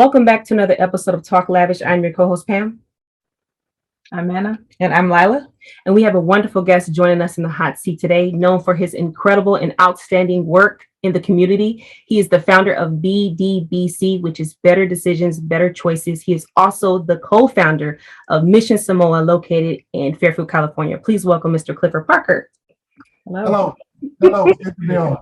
Welcome back to another episode of Talk Lavish. I'm your co-host, Pam. I'm Anna. And I'm Lila. And we have a wonderful guest joining us in the hot seat today, known for his incredible and outstanding work in the community. He is the founder of BDBC, which is Better Decisions, Better Choices. He is also the co-founder of Mission Samoa, located in Fairfield, California. Please welcome Mr. Clifford Parker. Hello. Hello. It's good to be on.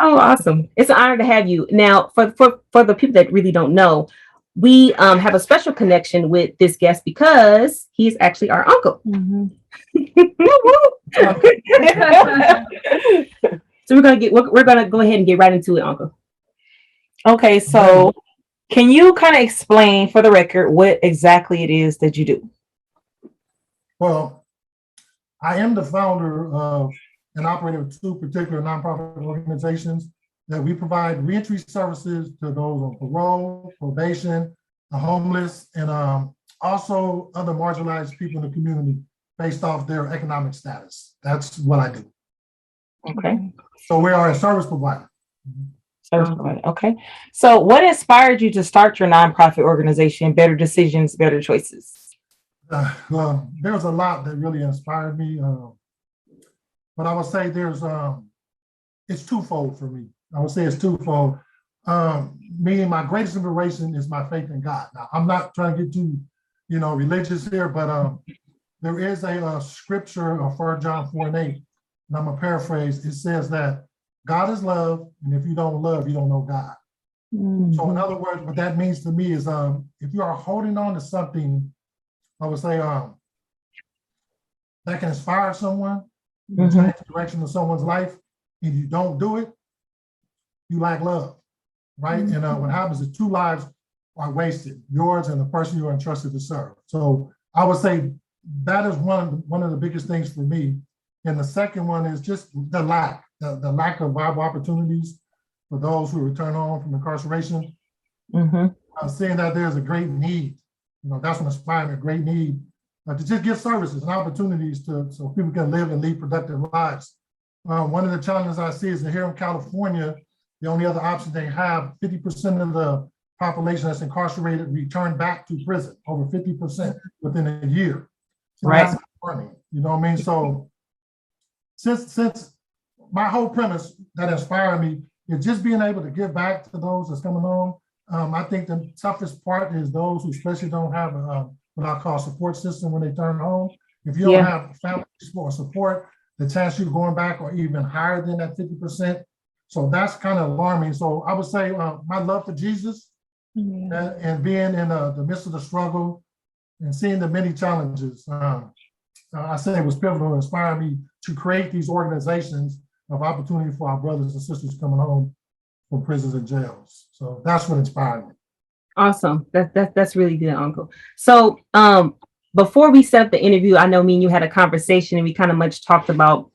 Oh, awesome. It's an honor to have you. Now, for the people that really don't know, we have a special connection with this guest because he's actually our uncle. Mm-hmm. So we're gonna go ahead and get right into it, Uncle. Okay, so can you kind of explain for the record what exactly it is that you do? Well, I am the founder of and operator of two particular nonprofit organizations that we provide reentry services to those on parole, probation, the homeless, and also other marginalized people in the community based off their economic status. That's what I do. Okay. So we are a service provider. Service provider. Okay. So what inspired you to start your nonprofit organization, Better Decisions, Better Choices? Well, there's a lot that really inspired me. But I would say it's twofold for me. I would say it's twofold. Meaning my greatest inspiration is my faith in God. Now, I'm not trying to get too, religious here, but there is a scripture of 1 John 4:8, and I'm gonna paraphrase. It says that God is love, and if you don't love, you don't know God. Mm-hmm. So in other words, what that means to me is if you are holding on to something, I would say that can inspire someone, change the direction of someone's life, and you don't do it, you lack love, right? And what happens is two lives are wasted, yours and the person you are entrusted to serve. So I would say that is one of the biggest things for me. And the second one is just the lack of viable opportunities for those who return home from incarceration. Seeing that there's a great need, that's what inspired me, a great need to just give services and opportunities so people can live and lead productive lives. One of the challenges I see is that here in California, the only other option they have, 50% of the population that's incarcerated return back to prison, over 50% within a year. So right. That's alarming, you know what I mean? So since my whole premise that inspired me is just being able to give back to those that's coming home. I think the toughest part is those who especially don't have what I call a support system when they turn home. If you don't have family support, the chance you're going back are even higher than that 50%. So that's kind of alarming. So I would say my love for Jesus and being in the midst of the struggle and seeing the many challenges, I say it was pivotal to inspire me to create these organizations of opportunity for our brothers and sisters coming home from prisons and jails. So that's what inspired me. Awesome. That's really good, Uncle. So before we set up the interview, I know me and you had a conversation and we kind of much talked about,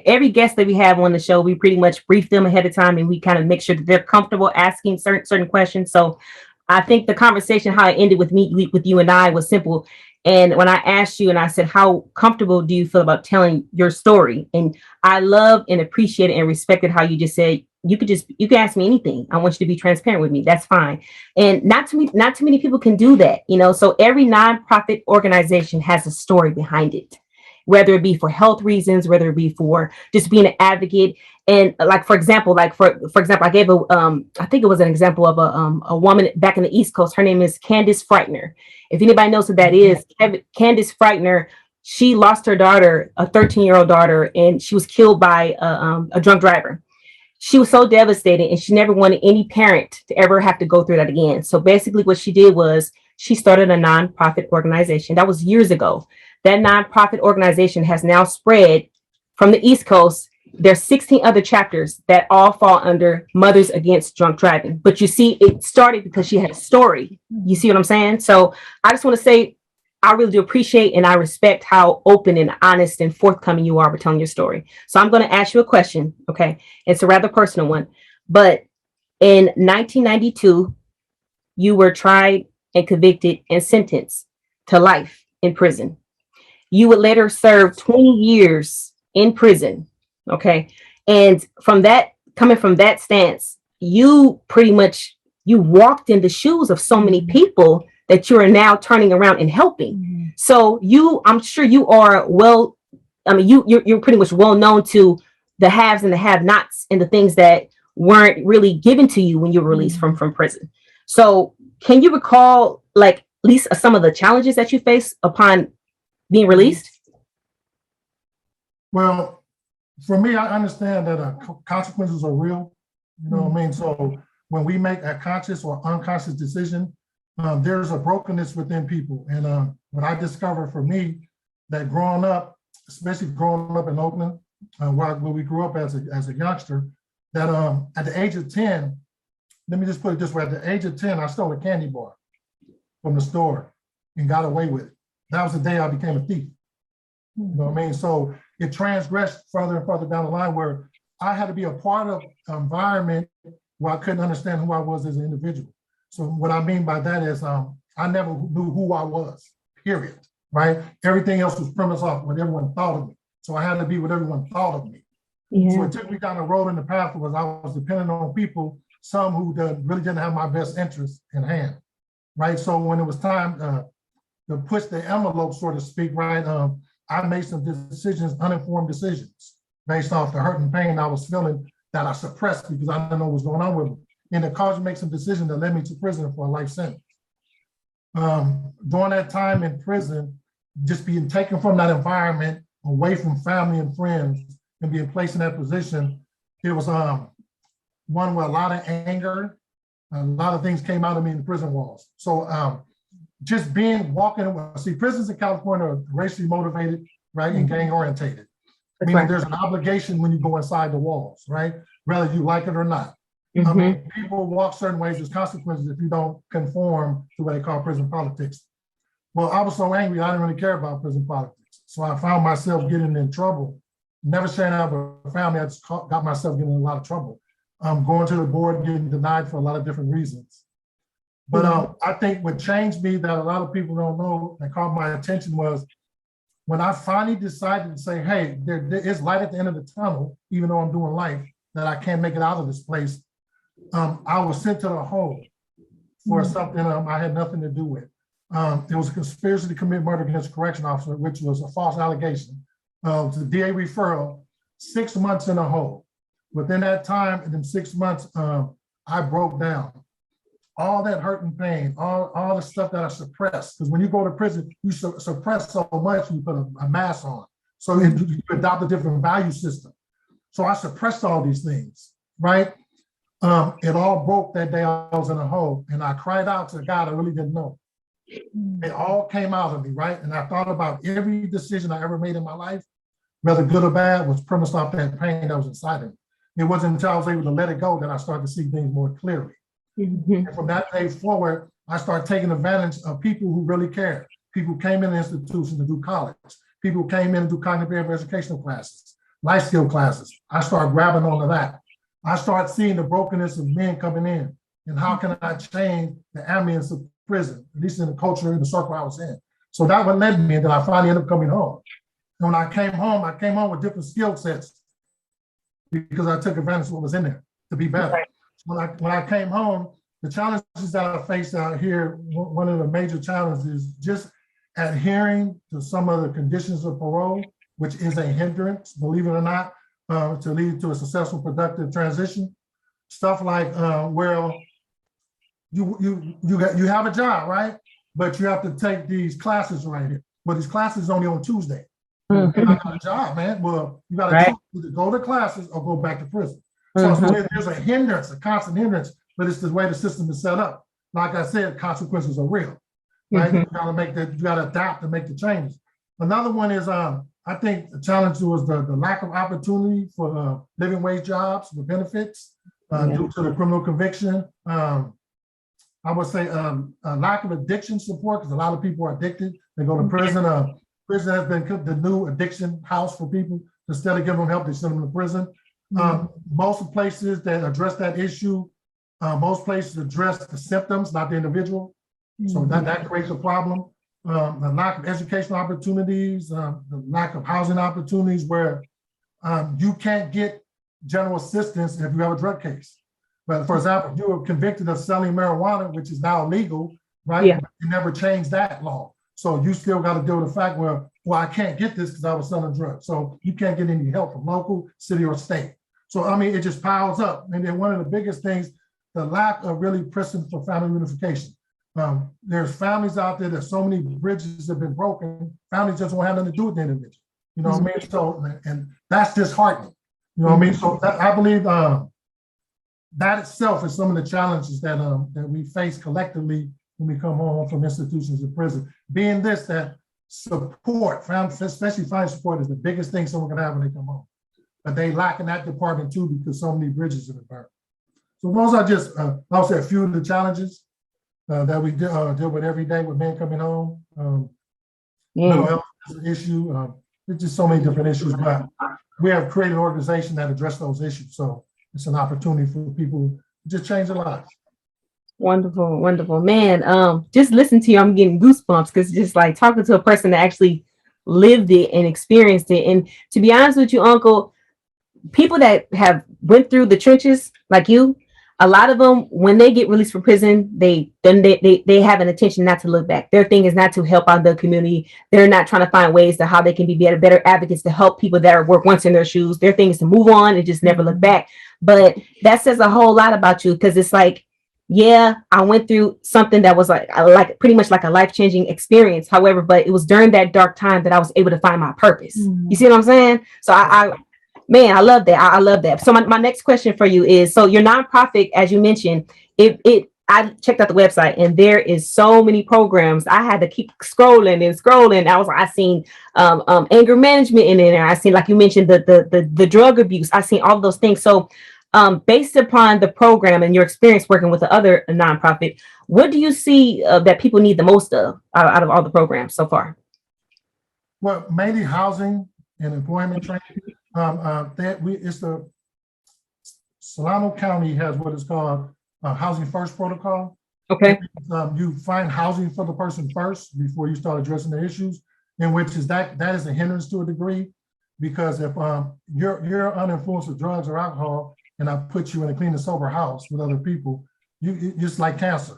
every guest that we have on the show, we pretty much brief them ahead of time and we kind of make sure that they're comfortable asking certain questions. So I think the conversation, how it ended with you and I was simple. And when I asked you and I said, how comfortable do you feel about telling your story? And I love and appreciate and respected how you just said, you can ask me anything. I want you to be transparent with me. That's fine. And not too many people can do that. So every nonprofit organization has a story behind it, whether it be for health reasons, whether it be for just being an advocate. And for example, I gave I think it was an example of a woman back in the East Coast. Her name is Candace Frightner. If anybody knows who that is, Candace Frightner, she lost her daughter, a 13-year-old daughter, and she was killed by a drunk driver. She was so devastated and she never wanted any parent to ever have to go through that again. So basically what she did was she started a nonprofit organization. That was years ago. That nonprofit organization has now spread from the East Coast. There's 16 other chapters that all fall under Mothers Against Drunk Driving. But you see, it started because she had a story. You see what I'm saying? So I just want to say, I really do appreciate and I respect how open and honest and forthcoming you are with telling your story. So I'm going to ask you a question. Okay. It's a rather personal one. But in 1992, you were tried and convicted and sentenced to life in prison. You would later serve 20 years in prison. Okay. And coming from that stance, you pretty much you walked in the shoes of so many people that you are now turning around and helping. So I'm sure you are you're pretty much well known to the haves and the have-nots and the things that weren't really given to you when you were released from prison. So can you recall like at least some of the challenges that you faced upon being released? Well, for me, I understand that consequences are real. You know what I mean? So when we make a conscious or unconscious decision, there's a brokenness within people. And what I discovered for me, that growing up, especially growing up in Oakland, where we grew up as a youngster, that at the age of 10, let me just put it this way, at the age of 10, I stole a candy bar from the store and got away with it. That was the day I became a thief. You know what I mean? So it transgressed further and further down the line where I had to be a part of an environment where I couldn't understand who I was as an individual. So what I mean by that is I never knew who I was, period, right? Everything else was premised off what everyone thought of me. So I had to be what everyone thought of me. Yeah. So it took me down the road in the path because I was dependent on people, some who really didn't have my best interests in hand, right? So when it was time to push the envelope, so to speak, right, I made some decisions, uninformed decisions, based off the hurt and pain I was feeling that I suppressed because I didn't know what was going on with me. And it caused me to make some decisions that led me to prison for a life sentence. During that time in prison, just being taken from that environment, away from family and friends, and being placed in that position, it was one where a lot of anger, a lot of things came out of me in the prison walls. So just see, prisons in California are racially motivated, right, and gang orientated. Meaning there's an obligation when you go inside the walls, right, whether you like it or not. I mean, people walk certain ways, there's consequences if you don't conform to what they call prison politics. Well, I was so angry, I didn't really care about prison politics. So I found myself getting in trouble. Never saying I have a family, I just got myself getting in a lot of trouble. Going to the board, getting denied for a lot of different reasons. But I think what changed me that a lot of people don't know that caught my attention was when I finally decided to say, hey, there is light at the end of the tunnel, even though I'm doing life, that I can't make it out of this place. I was sent to the hole for something I had nothing to do with. It was a conspiracy to commit murder against a correction officer, which was a false allegation. To the DA referral, 6 months in a hole. Within that time, in them 6 months, I broke down. All that hurt and pain, all the stuff that I suppressed, because when you go to prison, you suppress so much, you put a mask on. So you adopt a different value system. So I suppressed all these things, right? It all broke that day I was in a hole, and I cried out to God I really didn't know. It all came out of me, right? And I thought about every decision I ever made in my life, whether good or bad, was premised off that pain that was inside of me. It wasn't until I was able to let it go that I started to see things more clearly. And from that day forward, I started taking advantage of people who really cared. People who came in the institution to do college. People who came in to do cognitive behavioral educational classes, life skill classes. I started grabbing onto that. I started seeing the brokenness of men coming in and how can I change the ambience of prison, at least in the culture, in the circle I was in. So that what led me, and then I finally ended up coming home. And when I came home with different skill sets because I took advantage of what was in there to be better. When I came home, the challenges that I faced out here, one of the major challenges is just adhering to some of the conditions of parole, which is a hindrance, believe it or not, to lead to a successful, productive transition. Stuff like, well, you have a job, right? But you have to take these classes right here. Well, these classes only on Tuesday. And I got a job, man. Well, you got to choose to go to classes or go back to prison. So there's a hindrance, a constant hindrance, but it's the way the system is set up. Like I said, consequences are real, right? You gotta adapt and make the changes. Another one is, I think the challenge was the lack of opportunity for living wage jobs with benefits due to the criminal conviction. I would say a lack of addiction support, because a lot of people are addicted. They go to prison. Prison has been the new addiction house for people. Instead of giving them help, they send them to prison. Most places that address that issue, most places address the symptoms, not the individual. So that creates a problem. The lack of educational opportunities, the lack of housing opportunities where you can't get general assistance if you have a drug case. But for example, if you were convicted of selling marijuana, which is now legal, right? Yeah. You never changed that law. So you still got to deal with the fact well, I can't get this because I was selling drugs. So you can't get any help from local, city, or state. So, I mean, it just piles up. And then one of the biggest things, the lack of really precedent for family unification. There's families out there, there's so many bridges have been broken. Families just won't have nothing to do with the individual. You know what I mean? So, and that's disheartening. You know what I mean? So I believe that itself is some of the challenges that we face collectively when we come home from institutions of prison. Being this, that support, especially family support, is the biggest thing someone can have when they come home. But they lack in that department too because so many bridges have been burned. So those are just, I'll say a few of the challenges that we deal with every day with men coming home. Mental health is an issue. There's just so many different issues, but we have created an organization that address those issues. So it's an opportunity for people to just change their lives. Wonderful, wonderful, man. Just listen to you, I'm getting goosebumps because just like talking to a person that actually lived it and experienced it. And to be honest with you, Uncle, people that have went through the trenches like you, a lot of them, when they get released from prison, they have an intention not to look back. Their thing is not to help out the community. They're not trying to find ways to how they can be better advocates to help people that are once in their shoes. Their thing is to move on and just never look back. But that says a whole lot about you because it's like, yeah, I went through something that was like pretty much like a life-changing experience. However, but it was during that dark time that I was able to find my purpose. You see what I'm saying? So man, I love that. I love that. So my next question for you is, so your nonprofit, as you mentioned, I checked out the website and there is so many programs. I had to keep scrolling and scrolling. I seen anger management in there. I seen, like you mentioned, the drug abuse. I seen all those things. So based upon the program and your experience working with the other nonprofit, what do you see that people need the most of out of all the programs so far? Well, mainly housing and employment training. It's the Solano County has what is called Housing First Protocol. Okay. You find housing for the person first before you start addressing the issues, in which is that is a hindrance to a degree, because if you're uninfluenced with drugs or alcohol, and I put you in a clean and sober house with other people, it's like cancer.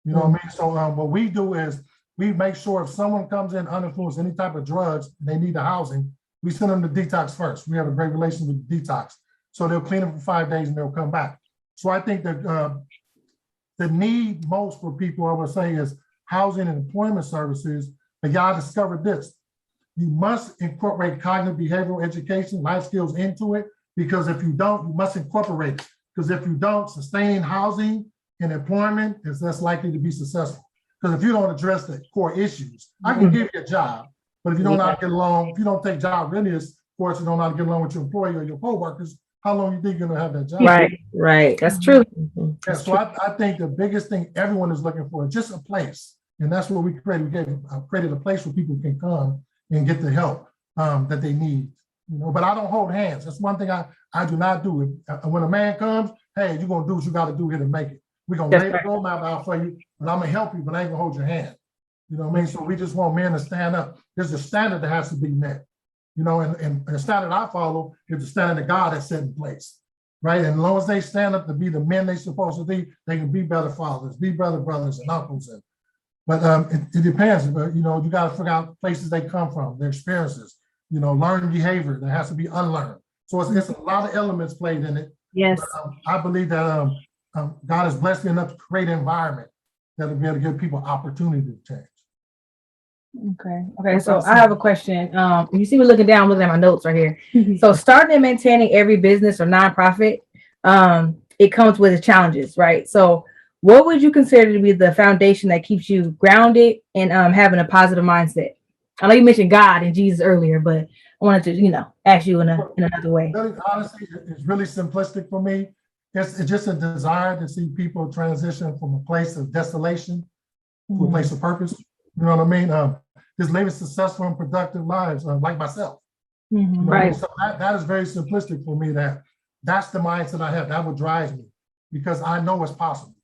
You know what I mean? So what we do is we make sure if someone comes in uninfluenced any type of drugs, they need the housing. We send them to detox first. We have a great relationship with detox. So they'll clean up for 5 days and they'll come back. So I think that the need most for people, I would say, is housing and employment services. But y'all discovered this. You must incorporate cognitive behavioral education, life skills into it, because if you don't, you must incorporate it. Because if you don't, sustaining housing and employment is less likely to be successful. Because if you don't address the core issues, I can give you a job, but if you don't know how to get along, if you don't take job readiness, of course, you don't know how to get along with your employer or your co-workers, how long you think you're gonna have that job? Right. That's true. Yeah, so I think the biggest thing everyone is looking for is just a place. And that's what we created. We created a place where people can come and get the help that they need. But I don't hold hands. That's one thing I do not do. When a man comes, hey, you're gonna do what you gotta do here to make it. We're gonna lay the roadmap out for you, but I'm gonna help you, but I ain't gonna hold your hand. You know what I mean? So we just want men to stand up. There's a standard that has to be met. And the standard I follow is the standard that God has set in place, right? And as long as they stand up to be the men they're supposed to be, they can be better fathers, be better brothers and uncles. But it depends. But, you got to figure out places they come from, their experiences, learned behavior that has to be unlearned. So it's a lot of elements played in it. Yes. But, I believe that God has blessed me enough to create an environment that will be able to give people opportunity to change. Okay. So I have a question. You see me looking down, I'm looking at my notes right here. So starting and maintaining every business or nonprofit, it comes with its challenges, right? So what would you consider to be the foundation that keeps you grounded and having a positive mindset? I know you mentioned God and Jesus earlier, but I wanted to, ask you in another way. Really, honestly, it's really simplistic for me. It's just a desire to see people transition from a place of desolation to a place of purpose. You know what I mean? Just living successful and productive lives, like myself. Right. So that is very simplistic for me. That's the mindset I have. That would drive me because I know it's possible.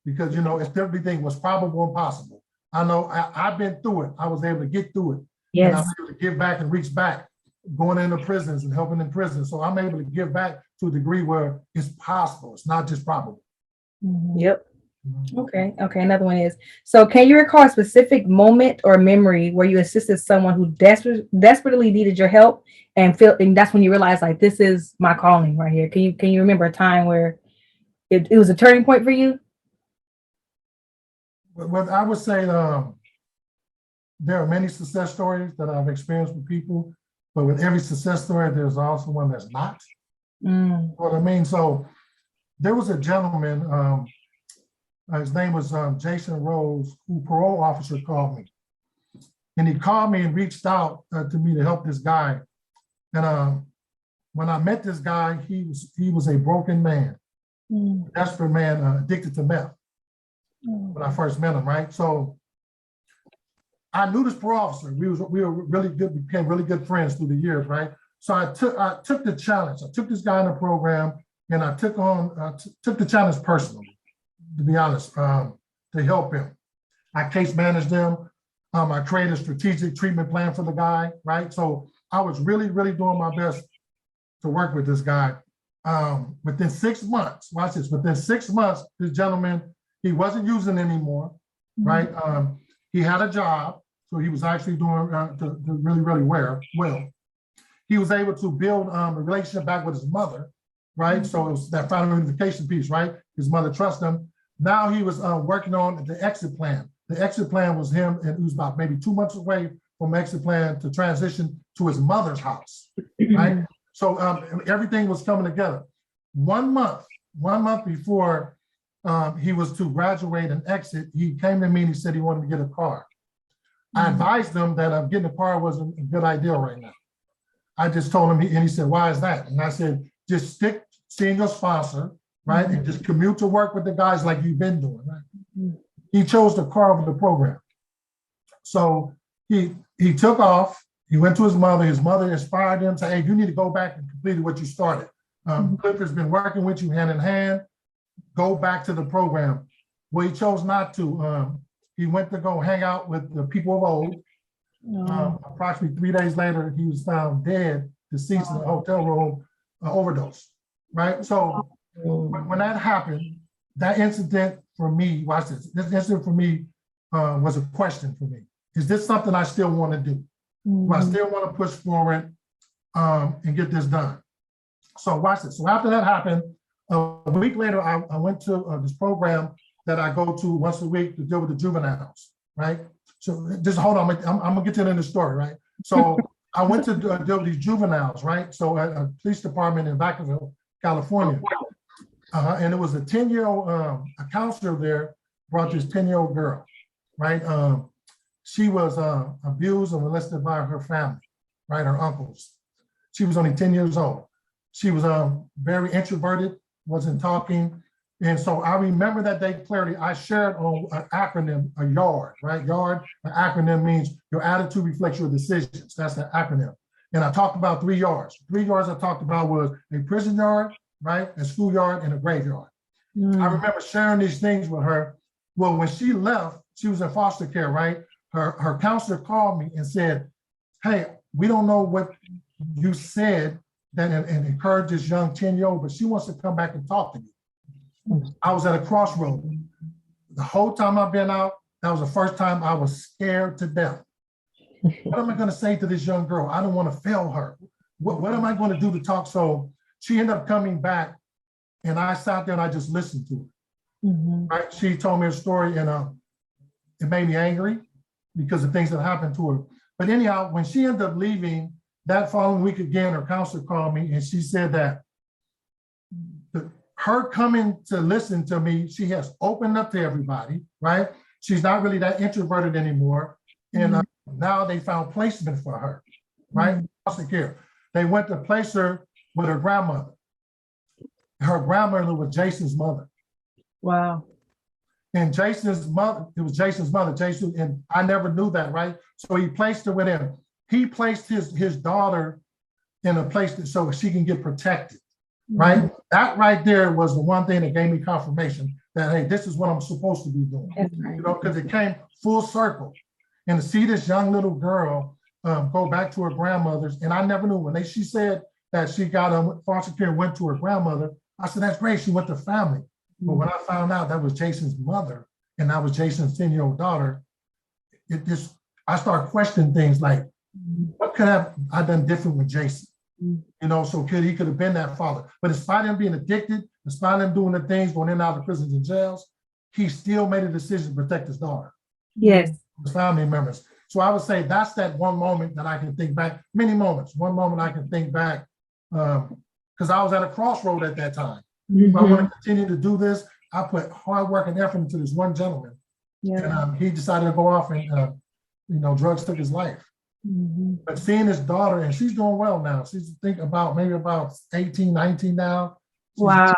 Because it's everything was probable and possible. I know I've been through it. I was able to get through it. Yes. And I was able to give back and reach back. going into prisons and helping in prison. So I'm able to give back to a degree where it's possible. It's not just probable. Yep. Okay. Okay. Another one is, so can you recall a specific moment or memory where you assisted someone who desperately needed your help and that's when you realized like, this is my calling right here. Can you remember a time where it was a turning point for you? Well, I would say there are many success stories that I've experienced with people, but with every success story, there's also one that's not. You know what I mean? So there was a gentleman, his name was Jason Rose, who parole officer called me. And he called me and reached out to me to help this guy. And when I met this guy, he was a broken man, desperate man, addicted to meth. When I first met him, right? So I knew this parole officer. We were really good, became really good friends through the years, right? So I took the challenge. I took this guy in the program, and I took the challenge personally, to be honest, to help him. I case managed him. I created a strategic treatment plan for the guy, right? So I was really, really doing my best to work with this guy. Within 6 months, watch this, within 6 months, this gentleman, he wasn't using anymore, right? He had a job, so he was actually doing really, really well. He was able to build a relationship back with his mother, right? So it was that final unification piece, right? His mother trusted him. Now he was working on the exit plan. The exit plan was him, and he was about maybe 2 months away from exit plan to transition to his mother's house, right? So everything was coming together. 1 month before he was to graduate and exit, he came to me and he said he wanted to get a car. I advised him that getting a car wasn't a good idea right now. I just told him, and he said, why is that? And I said, just stick seeing your sponsor, right? And just commute to work with the guys like you've been doing, right? He chose the car over the program. So he took off, he went to his mother. His mother inspired him to, hey, you need to go back and complete what you started. Clifford's been working with you hand in hand. Go back to the program. Well, he chose not to. He went to go hang out with the people of old. Approximately 3 days later, he was found dead, deceased in a hotel room, overdose, right? So when that happened, that incident for me, watch this, this incident for me was a question for me. Is this something I still want to do? Do I still want to push forward and get this done? So watch this. So after that happened, a week later, I went to this program that I go to once a week to deal with the juveniles, right? So just hold on, I'm gonna get to the end of the story, right? So I went to deal with these juveniles, right? So at a police department in Vacaville, California. And it was a 10-year-old, a counselor there brought this 10-year-old girl, right? She was abused and molested by her family, right? Her uncles. She was only 10 years old. She was very introverted, wasn't talking. And so I remember that day clearly. I shared on an acronym, a YARD, right? YARD, an acronym means your attitude reflects your decisions. That's the acronym. And I talked about 3 yards. 3 yards I talked about was a prison yard, right? A schoolyard and a graveyard. I remember sharing these things with her. Well, when she left, she was in foster care, right? Her counselor called me and said, hey, we don't know what you said that and encouraged this young 10-year-old, but she wants to come back and talk to you. I was at a crossroad. The whole time I've been out, that was the first time I was scared to death. What am I going to say to this young girl? I don't want to fail her. What am I going to do to talk? So she ended up coming back, and I sat there and I just listened to her. Right? She told me a story, and it made me angry because of things that happened to her. But anyhow, when she ended up leaving, that following week again, her counselor called me and she said that her coming to listen to me, she has opened up to everybody, right? She's not really that introverted anymore. And now they found placement for her, right? Foster care. They went to place her with her grandmother. Her grandmother was Jason's mother. Wow. And Jason's mother, it was Jason's mother, Jason, and I never knew that, right? So he placed her with him. He placed his daughter in a place so she can get protected, right? That right there was the one thing that gave me confirmation that, hey, this is what I'm supposed to be doing. That's right. You know, because it came full circle. And to see this young little girl go back to her grandmother's. And I never knew when she said that she got foster care and went to her grandmother. I said, that's great. She went to family. But when I found out that was Jason's mother and that was Jason's 10-year-old daughter, I started questioning things like, what could have I done different with Jason? You know, so he could have been that father. But despite him being addicted, despite him doing the things, going in and out of prisons and jails, he still made a decision to protect his daughter. Yes. His family members. So I would say that's that one moment that I can think back, many moments, one moment I can think back, because I was at a crossroad at that time. If I want to continue to do this, I put hard work and effort into this one gentleman. And he decided to go off and, you know, drugs took his life. But seeing his daughter, and she's doing well now. She's maybe about 18, 19 now. Wow.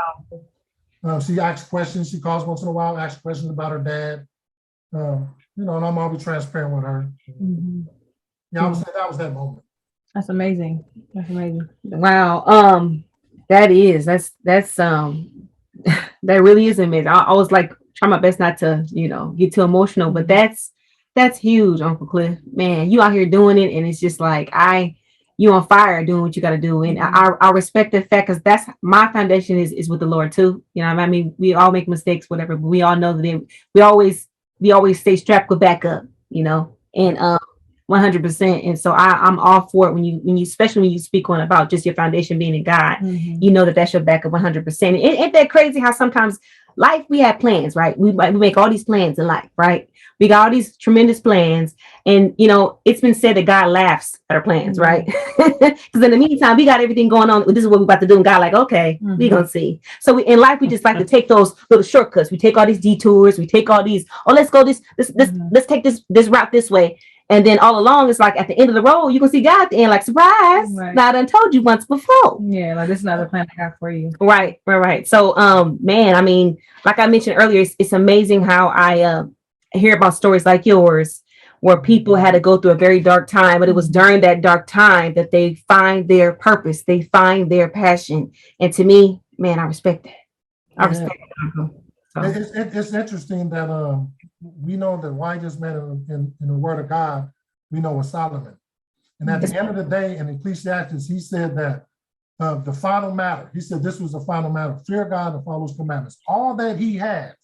She asks questions. She calls once in a while, asks questions about her dad. You know, and I'm always transparent with her. Yeah, I would say that was that moment. That's amazing. That's amazing. Wow. That's that really is amazing. I was like try my best not to, you know, get too emotional, but that's huge, Uncle Cliff. Man, you out here doing it, and it's just like you on fire doing what you got to do, and I respect the fact because that's my foundation is with the Lord too. You know, I mean, we all make mistakes, whatever, but we all know that we always stay strapped with backup. You know, and 100%. And so I'm all for it when you especially when you speak on about just your foundation being in God. You know that's your backup 100%. Ain't that crazy how sometimes life we have plans, right? We make all these plans in life, right? We got all these tremendous plans, and you know it's been said that God laughs at our plans, right? Because in the meantime, we got everything going on. This is what we're about to do, and God like, okay, we gonna see. So in life, we just like to take those little shortcuts. We take all these detours. We take all these. Oh, let's go let's take this route this way. And then all along, it's like at the end of the road, you can see God at the end, like, surprise. Right. Now I done told you once before. Yeah, like this is not the plan I have for you. Right. So, man, I mean, like I mentioned earlier, it's amazing how I hear about stories like yours, where people had to go through a very dark time, but it was during that dark time that they find their purpose, they find their passion. And to me, man, I respect that. I respect that. So. It's interesting that we know the wisest man in the Word of God, we know was Solomon. And at the end of the day, in Ecclesiastes, he said that the final matter, he said this was the final matter, fear God and follow his commandments. All that he had,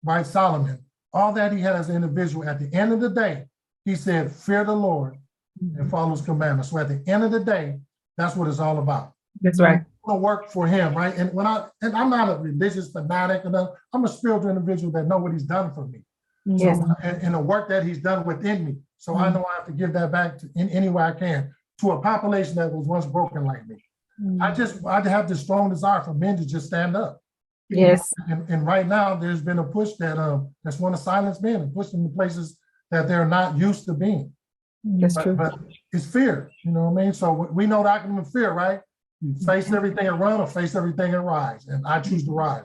right, Solomon, all that he had as an individual, at the end of the day, he said, fear the Lord and follow his commandments. So at the end of the day, that's what it's all about. That's right. To work for him, right? And I'm not a religious fanatic, and I'm a spiritual individual that know what he's done for me. Yes. So, and the work that he's done within me. So I know I have to give that back in any way I can to a population that was once broken like me. I have this strong desire for men to just stand up. Yes. And right now there's been a push that's want to silence men and push them to places that they're not used to being. That's true. But it's fear, you know what I mean? So we know the acronym of fear, right? You face everything and run, or face everything and rise. And I choose to rise.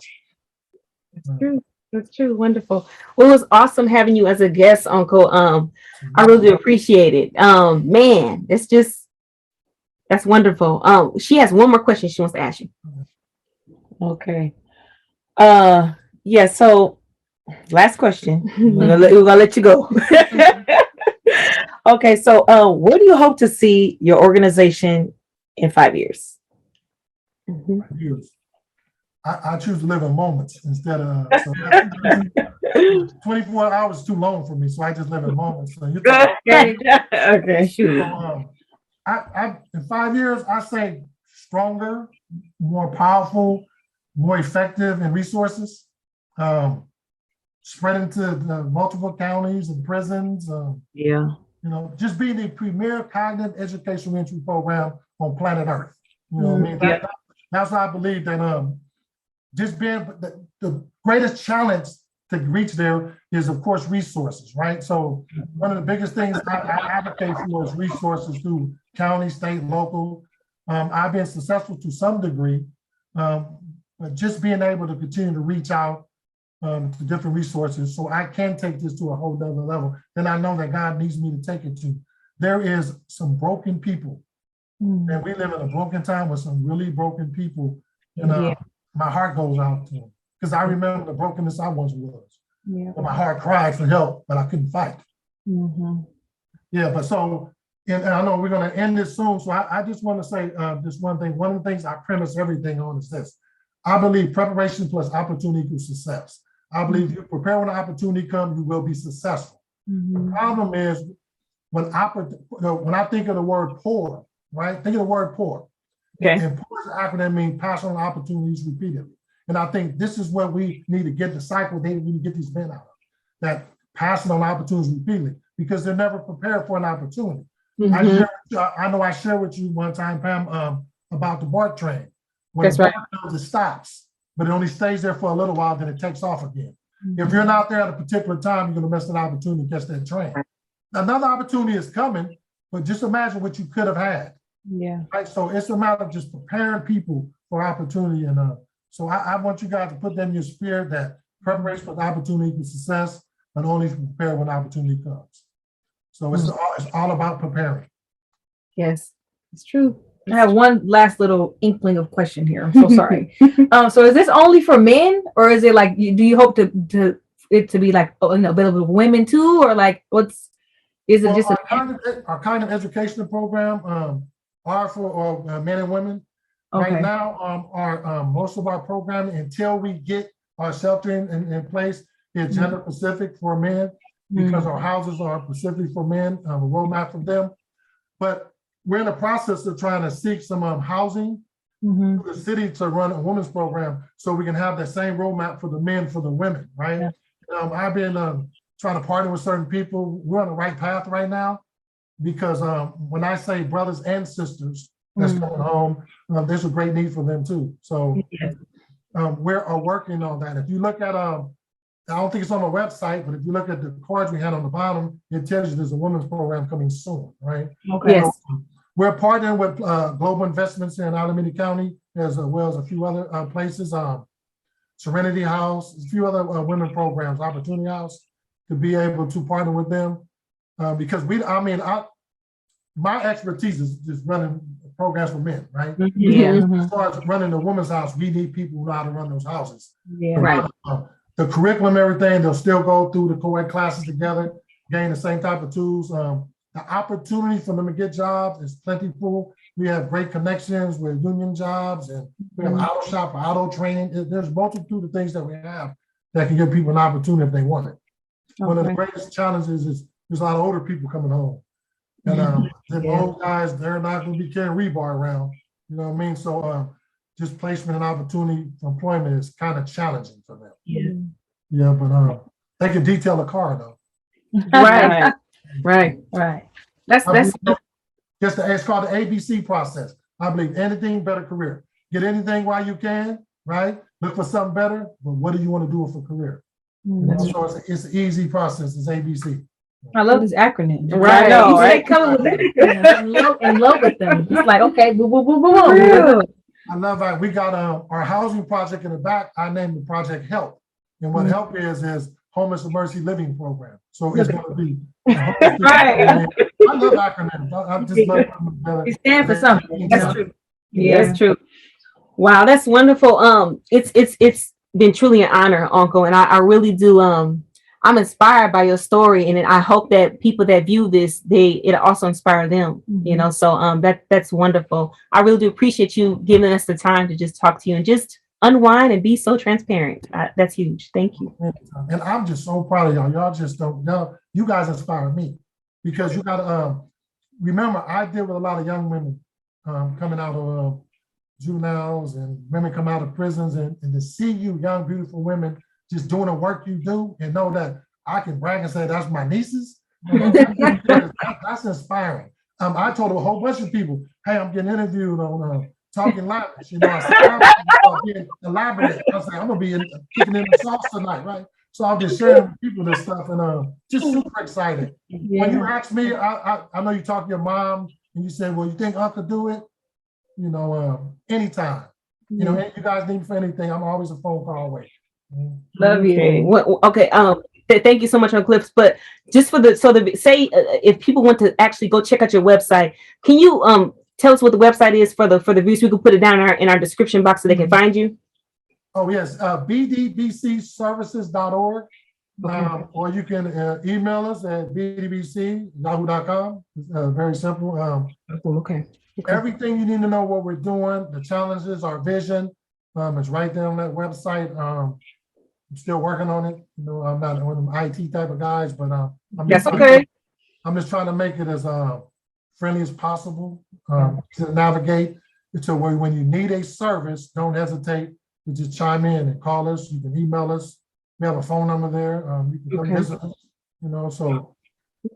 That's true. That's true. Wonderful. Well, it was awesome having you as a guest, Uncle. I really appreciate it. Man, that's wonderful. She has one more question she wants to ask you. Okay. Yeah, so last question. We're gonna let you go. Okay, so where do you hope to see your organization in 5 years? I choose to live in moments instead of 24 hours is too long for me, so I just live in moments. So Okay, shoot. So, in 5 years, I say stronger, more powerful, more effective in resources, spread into the multiple counties and prisons. Yeah. You know, just being the premier cognitive education reentry program on planet Earth. You know what I mean? That's why I believe that just being the greatest challenge to reach there is, of course, resources, right? So one of the biggest things I advocate for is resources through county, state, local. I've been successful to some degree, but just being able to continue to reach out to different resources so I can take this to a whole other level, then I know that God needs me to take it to. There is some broken people, and we live in a broken time with some really broken people, and my heart goes out to them because I remember the brokenness I once was. Yeah. My heart cried for help, but I couldn't fight. Yeah, but so and I know we're going to end this soon, so I just want to say this one thing. One of the things I premise everything on is this. I believe preparation plus opportunity equals success. I believe if you prepare when the opportunity comes, you will be successful. The problem is when I think of the word poor, right? Think of the word poor. Okay. And poor is an acronym means pass on opportunities repeatedly. And I think this is what we need to get the cycle they need to get these men out of. That passing on opportunities repeatedly because they're never prepared for an opportunity. I know I shared with you one time, Pam, about the BART train. When That's the right. BART goes, it stops, but it only stays there for a little while, then it takes off again. If you're not there at a particular time, you're going to miss an opportunity to catch that train. Another opportunity is coming, but just imagine what you could have had. Yeah. Right. So it's a matter of just preparing people for opportunity. And so I want you guys to put that in your spirit that preparation for the opportunity to success, but only prepare when opportunity comes. So it's all about preparing. Yes, it's true. I have one last little inkling of question here. I'm so sorry. So is this only for men, or is it like do you hope to it to be like available to women too, or like is it Well, just our kind of educational program are for men and women. okay? Right now, our most of our programming until we get our sheltering in place is gender specific for men because our houses are specifically for men, a roadmap for them. But we're in the process of trying to seek some housing through the city to run a women's program so we can have that same roadmap for the men, for the women, right? Yeah. I've been trying to partner with certain people. We're on the right path right now because when I say brothers and sisters that's coming home, there's a great need for them too. So we're working on that. If you look at, I don't think it's on the website, but if you look at the cards we had on the bottom, it tells you there's a women's program coming soon, right? Okay. Yes. So, we're partnering with Global Investments in Alameda County, as well as a few other places, Serenity House, a few other women programs, Opportunity House, to be able to partner with them. Because my expertise is just running programs for men, right? Yeah. As far as running the women's house, we need people who know how to run those houses. Yeah. Right. The curriculum, everything, they'll still go through the co-ed classes together, gain the same type of tools. The opportunity for them to get jobs is plentiful. We have great connections with union jobs, and we have auto shop, auto training. There's multitude of things that we have that can give people an opportunity if they want it. One of the greatest challenges is there's a lot of older people coming home. And the old guys, they're not going to be carrying rebar around. You know what I mean? So just placement and opportunity for employment is kind of challenging for them. Yeah, but they can detail a car though. Right. Right. That's It's called the ABC process. I believe anything better career. Get anything while you can, right? Look for something better, but what do you want to do for a career? So it's an easy process. It's ABC. I love this acronym. Right. You say coming with that. In love with them. It's like okay, boom, boom, boom, boom, boom. I love that. We got our housing project in the back. I named the project HELP, and what HELP is Homeless Emergency Living Program. So it's going to be right. I love acronyms. I just love them. It stands for something. That's true. Yeah, that's true. Wow, that's wonderful. It's been truly an honor, Uncle, and I really do. I'm inspired by your story, and I hope that people that view this, it also inspire them. You know, so that's wonderful. I really do appreciate you giving us the time to just talk to you and just unwind and be so transparent. That's huge. Thank you. And I'm just so proud of y'all. Y'all just don't know. You guys inspire me because you got to remember. I deal with a lot of young women coming out of juveniles and women come out of prisons, and to see you, young, beautiful women, just doing the work you do, and know that I can brag and say that's my nieces. That's inspiring. I told a whole bunch of people, hey, I'm getting interviewed on Talking Lavish. You know, I said, I'm being elaborate. I said, I'm gonna be kicking in the sauce tonight, right? So I'm just sharing with people this stuff, and just super excited. When you ask me, I know you talk to your mom, and you said, well, you think Uncle do it? You know, anytime. You know, you guys need me for anything, I'm always a phone call away. Love you. Okay. Thank you so much, on Cliffs. But just for say if people want to actually go check out your website, can you tell us what the website is for the views? We can put it down in our description box so they can find you. Oh yes, bdbcservices.org. Or you can email us at bdbc@yahoo.com. It's very simple. Okay. Everything you need to know what we're doing, the challenges, our vision, it's right there on that website. I'm still working on it. You know, I'm not one of them IT type of guys, but That's okay. I'm just trying to make it as friendly as possible to navigate. So when you need a service, don't hesitate to just chime in and call us. You can email us. We have a phone number there. You can come visit us. You know, so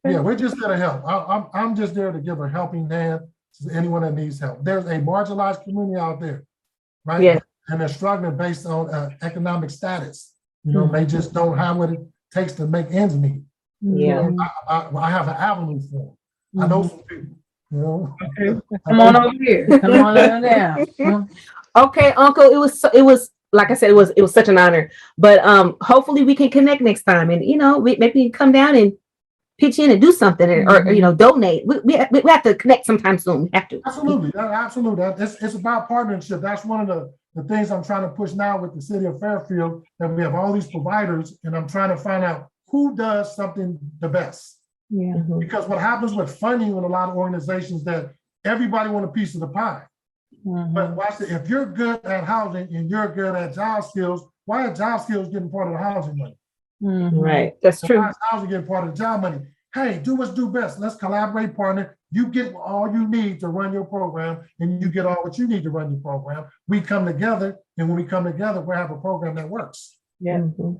yeah, we're just there to help. I'm just there to give a helping hand to anyone that needs help. There's a marginalized community out there, right? Yes. And they're struggling based on economic status. You know, they just don't have what it takes to make ends meet. Yeah. I have an avenue for them. I know some people, you know. Come on over here. Come on down. Okay, Uncle. It was like I said, it was such an honor. But hopefully we can connect next time, and you know, maybe come down and pitch in and do something, or you know, donate. We have to connect sometime soon. We have to. Absolutely, absolutely. It's about partnership. That's one of the things I'm trying to push now with the city of Fairfield. That we have all these providers, and I'm trying to find out who does something the best. Yeah. Because what happens with funding with a lot of organizations that everybody want a piece of the pie. But watch it. If you're good at housing and you're good at job skills, why are job skills getting part of the housing money? Right. That's true. Why is housing getting part of the job money? Hey, do what's do best. Let's collaborate, partner. You get all you need to run your program, and you get all what you need to run your program. We come together, and when we come together, we have a program that works. Yeah. And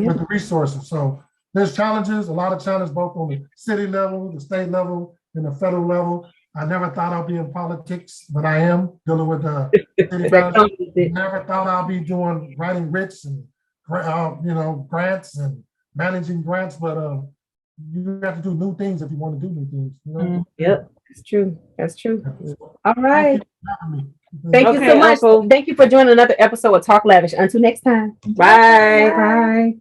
with the resources. So there's challenges, a lot of challenges, both on the city level, the state level, and the federal level. I never thought I'd be in politics, but I am dealing with city council. Never thought I'd be writing writs and grants and managing grants, but you have to do new things if you want to do new things. You know? Yep, that's true. That's true. All right. Thank you so much. Uncle. Thank you for joining another episode of Talk Lavish. Until next time. Bye. Bye.